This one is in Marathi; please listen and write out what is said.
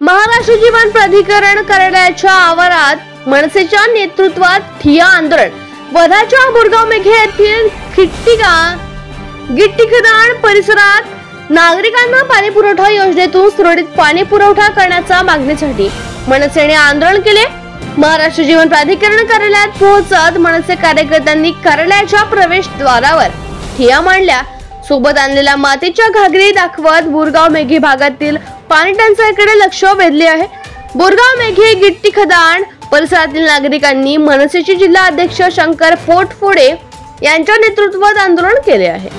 महाराष्ट्र जीवन प्राधिकरण कार्यालयाच्या आवारात मनसेच्या नेतृत्वात ठिय्या आंदोलन। वर्धाच्या बोरगाव मेघे येथील गिट्टी खदान परिसरात नागरिकांना पाणी पुरवठा योजनेतून सुरळीत पाणी पुरवठा करण्याच्या मागणीसाठी मनसेने आंदोलन केले। महाराष्ट्र जीवन प्राधिकरण कार्यालयात पोहोचत मनसे कार्यकर्त्यांनी कार्यालयाच्या प्रवेशद्वारावर ठिय्या मांडल्या। सोबत आणलेल्या मातीच्या घागरी दाखवत बोरगाव मेघे भागातील पाणी टंचाईकडे लक्ष वेधले आहे। बोरगाव मेघे गिट्टी खदान परिसरातील नागरिकांनी मनसेचे जिल्हा अध्यक्ष शंकर पोटफोडे यांच्या नेतृत्वात आंदोलन केले आहे।